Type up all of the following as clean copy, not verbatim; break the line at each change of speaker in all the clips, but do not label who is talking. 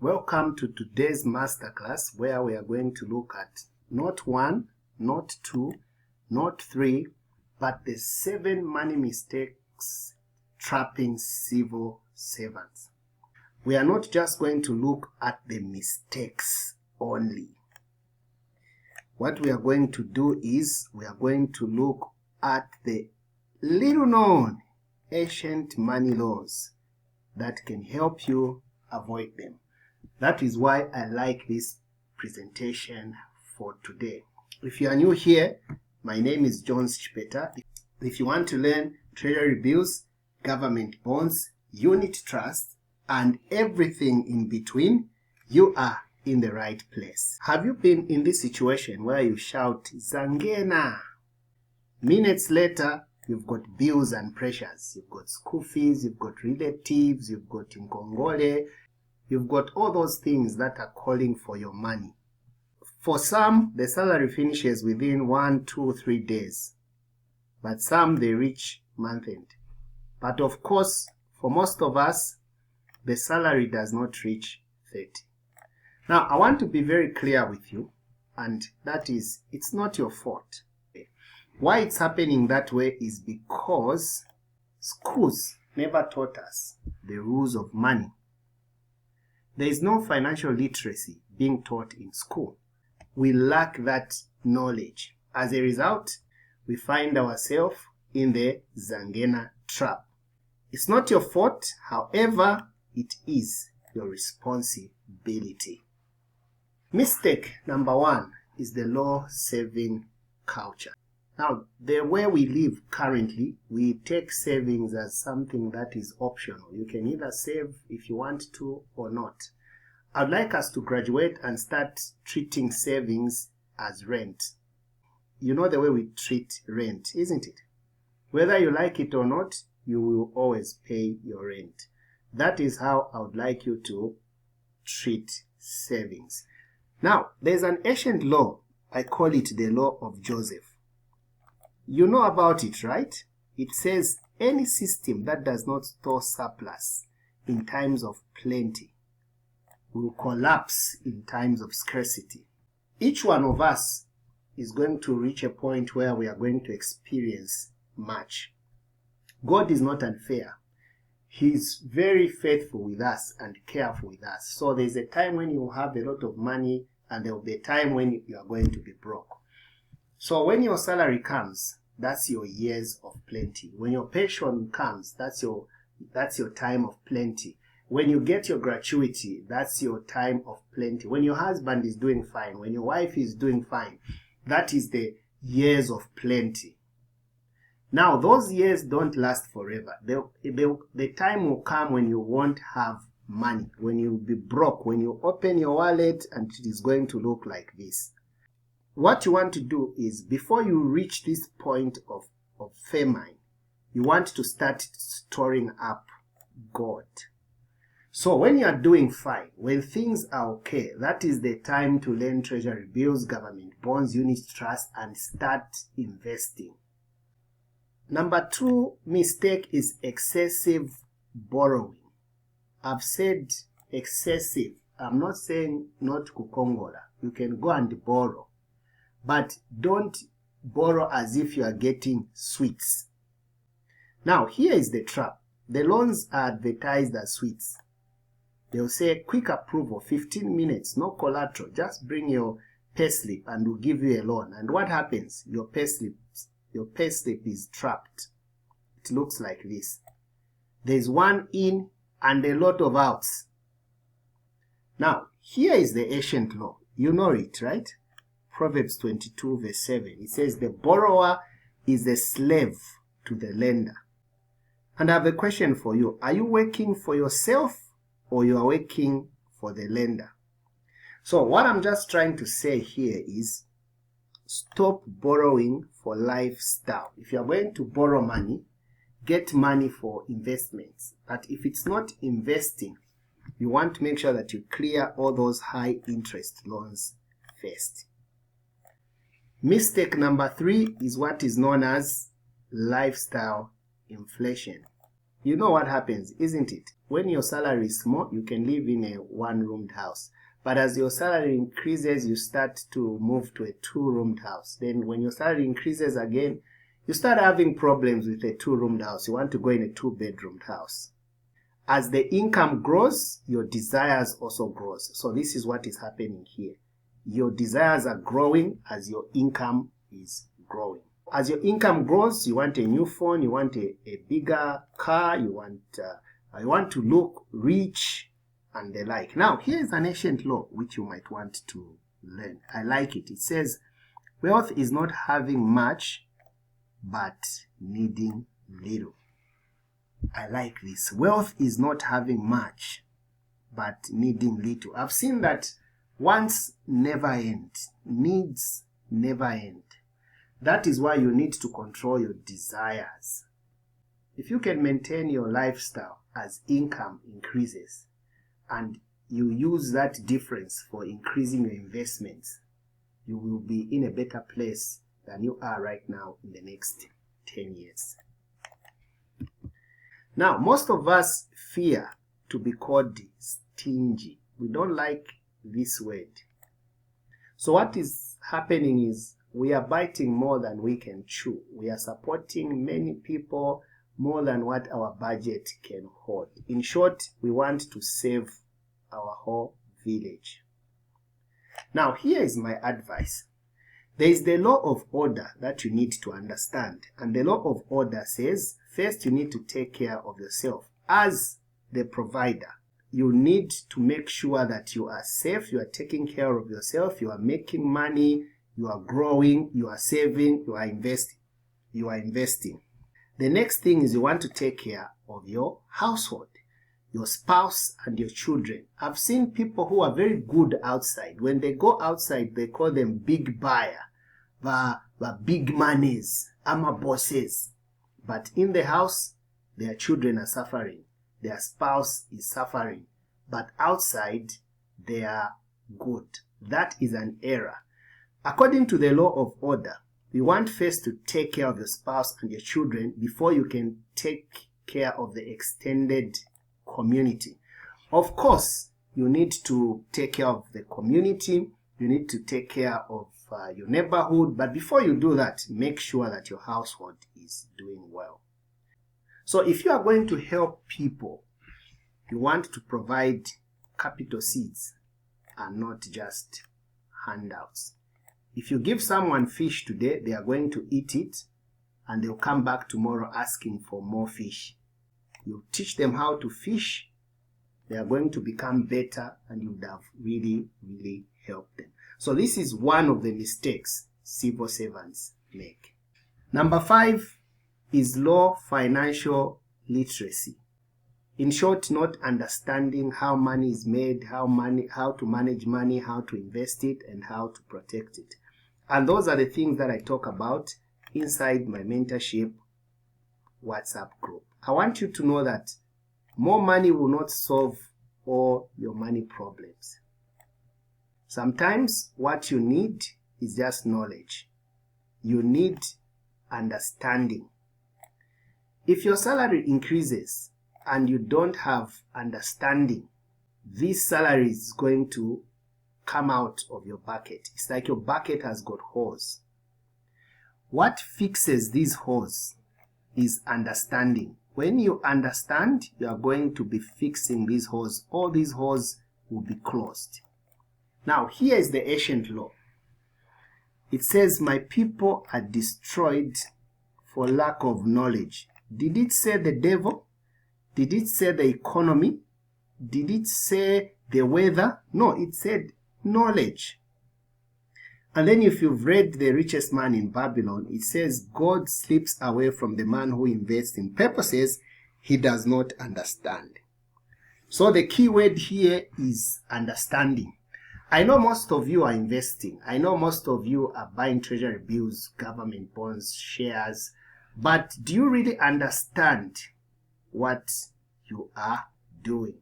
Welcome to today's masterclass where we are going to look at not one, not two, not three, but the 7 money mistakes trapping civil servants. We are not just going to look at the mistakes only. What we are going to do is we are going to look at the little known ancient money laws that can help you avoid them. That is why I like this presentation for today. If you are new here, my name is John Chipeta. If you want to learn treasury bills, government bonds, unit trusts, and everything in between, you are in the right place. Have you been in this situation where you shout, Zangena? Minutes later, you've got bills and pressures. You've got school fees, you've got relatives, you've got Nkongole, you've got all those things that are calling for your money. For some, the salary finishes within 1, 2, 3 days. But some, they reach month end. But of course, for most of us, the salary does not reach 30. Now, I want to be very clear with you, and that is, it's not your fault. Why it's happening that way is because schools never taught us the rules of money. There is no financial literacy being taught in school. We lack that knowledge. As a result, we find ourselves in the Zangena trap. It's not your fault, however, it is your responsibility. Mistake number 1 is the low saving culture. Now, the way we live currently, we take savings as something that is optional. You can either save if you want to or not. I'd like us to graduate and start treating savings as rent. You know the way we treat rent, isn't it? Whether you like it or not, you will always pay your rent. That is how I would like you to treat savings. Now, there's an ancient law. I call it the law of Joseph. You know about it, right? It says any system that does not store surplus in times of plenty will collapse in times of scarcity. Each one of us is going to reach a point where we are going to experience much. God is not unfair. He is very faithful with us and careful with us. So there's a time when you have a lot of money and there will be a time when you are going to be broke. So when your salary comes, that's your years of plenty. When your pension comes, that's your time of plenty. When you get your gratuity, that's your time of plenty. When your husband is doing fine, when your wife is doing fine, that is the years of plenty. Now, those years don't last forever. The time will come when you won't have money, when you'll be broke, when you open your wallet and it is going to look like this. What you want to do is, before you reach this point of famine, you want to start storing up gold. So when you are doing fine, when things are okay, that is the time to learn treasury bills, government bonds, unit trust, and start investing. Number 2 mistake is excessive borrowing. I've said excessive. I'm not saying not kukongola. You can go and borrow. But don't borrow as if you are getting sweets. Now, here is the trap. The loans are advertised as sweets. They'll say quick approval, 15 minutes, no collateral. Just bring your payslip and we'll give you a loan. And what happens? Your payslip is trapped. It looks like this. There's one in and a lot of outs. Now, here is the ancient law. You know it, right? Proverbs 22 verse 7. It says the borrower is a slave to the lender. And I have a question for you. Are you working for yourself or you are working for the lender? So what I'm just trying to say here is stop borrowing for lifestyle. If you are going to borrow money, get money for investments. But if it's not investing, you want to make sure that you clear all those high interest loans first. Mistake number 3 is what is known as lifestyle inflation. You know what happens, isn't it? When your salary is small, you can live in a one-roomed house. But as your salary increases, you start to move to a two-roomed house. Then when your salary increases again, you start having problems with a two-roomed house. You want to go in a two-bedroomed house. As the income grows, your desires also grows. So this is what is happening here. Your desires are growing as your income is growing. As your income grows, you want a new phone, you want a bigger car, you want to look rich and the like. Now, here is an ancient law which you might want to learn. I like it. It says, wealth is not having much, but needing little. I like this. Wealth is not having much, but needing little. I've seen that wants never end, needs never end. That is why you need to control your desires. If you can maintain your lifestyle as income increases and you use that difference for increasing your investments, you will be in a better place than you are right now in the next 10 years. Now, most of us fear to be called stingy. We don't like this word. So what is happening is we are biting more than we can chew. We are supporting many people more than what our budget can hold. In short, we want to save our whole village. Now, here is my advice. There is the law of order that you need to understand. And the law of order says, first you need to take care of yourself. As the provider, you need to make sure that you are safe, you are taking care of yourself, you are making money, you are growing, you are saving, you are investing. The next thing is you want to take care of your household, your spouse and your children. I've seen people who are very good outside. When they go outside, they call them big buyer, the big monies, ama bosses. But in the house, their children are suffering. Their spouse is suffering. But outside, they are good. That is an error. According to the law of order, you want first to take care of your spouse and your children before you can take care of the extended community. Of course, you need to take care of the community. You need to take care of your neighborhood. But before you do that, make sure that your household is doing well. So if you are going to help people, you want to provide capital seeds and not just handouts. If you give someone fish today, they are going to eat it and they'll come back tomorrow asking for more fish. You teach them how to fish, they are going to become better and you would have really, really helped them. So this is one of the mistakes civil servants make. Number 5 is low financial literacy. In short, not understanding how money is made, how to manage money, how to invest it, and how to protect it. And those are the things that I talk about inside my mentorship WhatsApp group. I want you to know that more money will not solve all your money problems. Sometimes what you need is just knowledge. You need understanding. If your salary increases and you don't have understanding, this salary is going to come out of your bucket. It's like your bucket has got holes. What fixes these holes is understanding. When you understand, you are going to be fixing these holes. All these holes will be closed. Now, here is the ancient law. It says, my people are destroyed for lack of knowledge. Did it say the devil? Did it say the economy? Did it say the weather? No, it said knowledge. And then if you've read The Richest Man in Babylon, it says God slips away from the man who invests in purposes he does not understand. So the key word here is understanding. I know most of you are investing. I know most of you are buying treasury bills, government bonds, shares. But do you really understand what you are doing?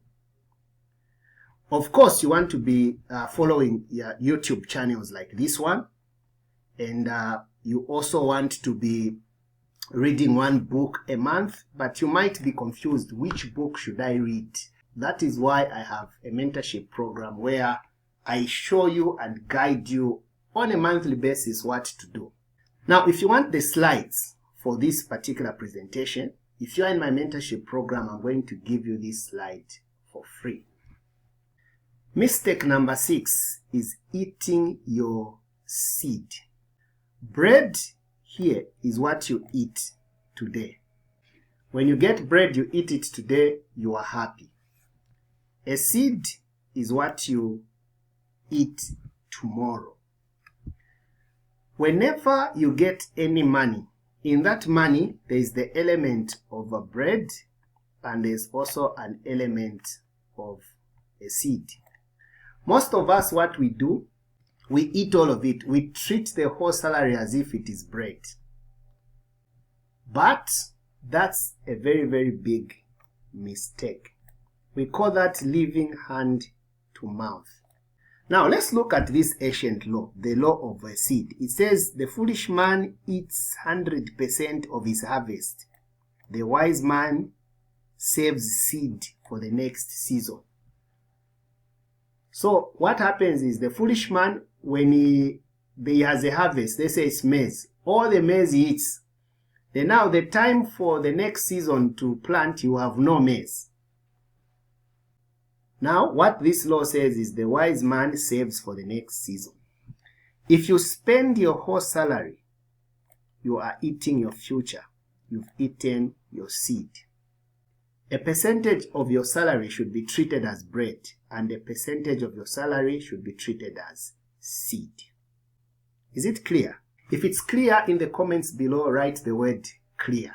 Of course, you want to be following your YouTube channels like this one. And you also want to be reading one book a month, but you might be confused, which book should I read? That is why I have a mentorship program where I show you and guide you on a monthly basis what to do. Now, if you want the slides for this particular presentation, if you are in my mentorship program, I'm going to give you this slide for free. Mistake number 6 is eating your seed. Bread here is what you eat today. When you get bread, you eat it today, you are happy. A seed is what you eat tomorrow. Whenever you get any money, in that money, there is the element of a bread and there's also an element of a seed. Most of us, what we do, we eat all of it. We treat the whole salary as if it is bread. But that's a very, very big mistake. We call that living hand to mouth. Now, let's look at this ancient law, the law of a seed. It says, the foolish man eats 100% of his harvest. The wise man saves seed for the next season. So, what happens is the foolish man, when he has a harvest, they say it's maize. All the maize he eats. Then now, the time for the next season to plant, you have no maize. Now, what this law says is the wise man saves for the next season. If you spend your whole salary, you are eating your future. You've eaten your seed. A percentage of your salary should be treated as bread, and a percentage of your salary should be treated as seed. Is it clear? If it's clear, in the comments below, write the word clear.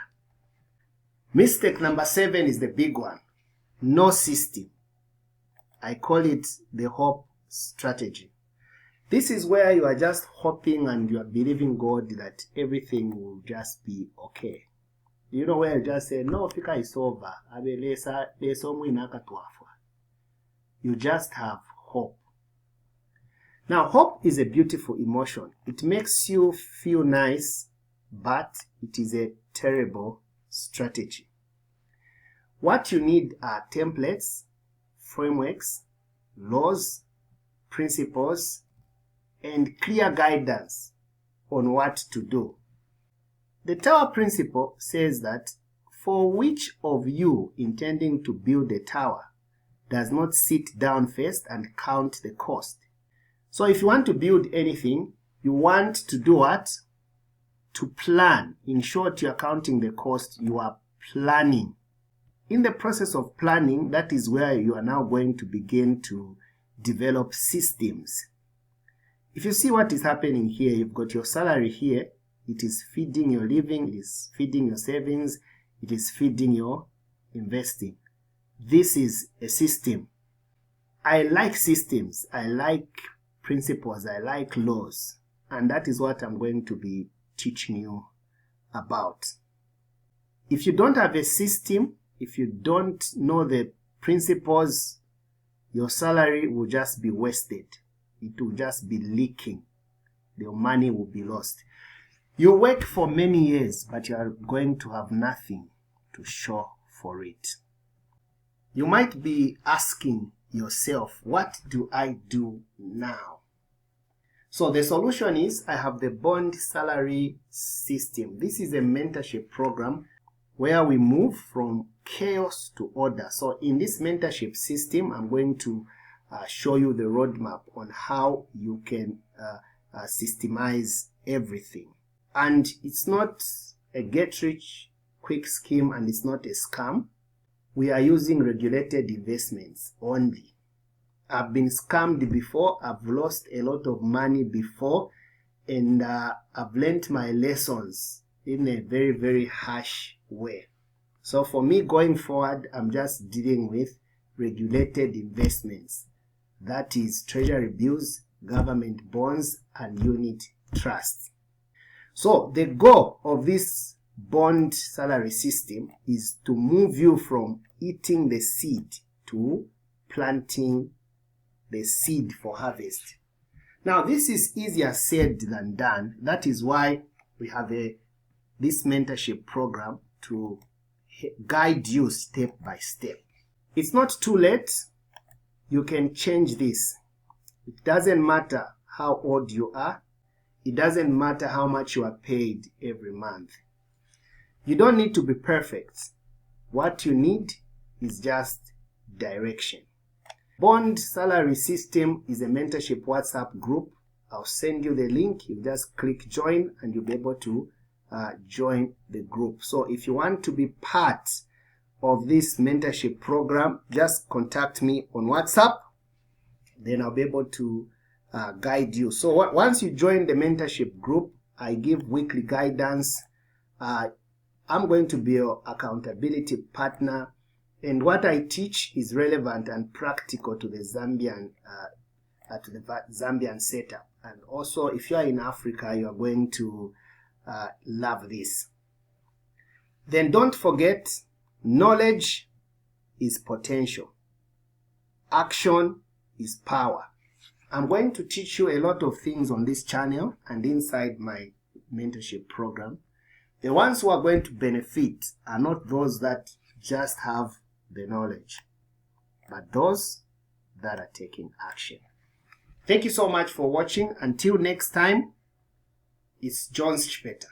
Mistake number 7 is the big one. No system. I call it the hope strategy. This is where you are just hoping and you are believing God that everything will just be okay. You know, where you just say, no, fika is over. You just have hope. Now, hope is a beautiful emotion. It makes you feel nice, but it is a terrible strategy. What you need are templates, frameworks, laws, principles, and clear guidance on what to do. The tower principle says that for which of you intending to build a tower does not sit down first and count the cost? So if you want to build anything, you want to do what? To plan. In short, you are counting the cost, you are planning. In the process of planning, that is where you are now going to begin to develop systems. If you see what is happening here, you've got your salary here. It is feeding your living, it is feeding your savings, it is feeding your investing. This is a system. I like systems, I like principles, I like laws, and that is what I'm going to be teaching you about. If you don't have a system, if you don't know the principles, your salary will just be wasted. It will just be leaking. Your money will be lost. You work for many years, but you are going to have nothing to show for it. You might be asking yourself, what do I do now? So the solution is, I have the bond salary system. This is a mentorship program where we move from chaos to order. So in this mentorship system, I'm going to show you the roadmap on how you can systemize everything. And it's not a get-rich-quick scheme, and it's not a scam. We are using regulated investments only. I've been scammed before, I've lost a lot of money before, and I've learnt my lessons in a very, very harsh way. So for me going forward, I'm just dealing with regulated investments. That is treasury bills, government bonds, and unit trusts. So the goal of this bond salary system is to move you from eating the seed to planting the seed for harvest. Now, this is easier said than done. That is why we have a this mentorship program to guide you step by step. It's not too late. You can change this. It doesn't matter how old you are. It doesn't matter how much you are paid every month. You don't need to be perfect. What you need is just direction. Bond Salary System is a mentorship WhatsApp group. I'll send you the link. You just click join and you'll be able to join the group. So if you want to be part of this mentorship program, just contact me on WhatsApp. Then I'll be able to guide you. So once you join the mentorship group, I give weekly guidance. I'm going to be your accountability partner, and what I teach is relevant and practical to the Zambian setup. And also, if you are in Africa, you are going to love this. Then don't forget, knowledge is potential. Action is power. I'm going to teach you a lot of things on this channel and inside my mentorship program. The ones who are going to benefit are not those that just have the knowledge, but those that are taking action. Thank you so much for watching. Until next time, it's John Speta.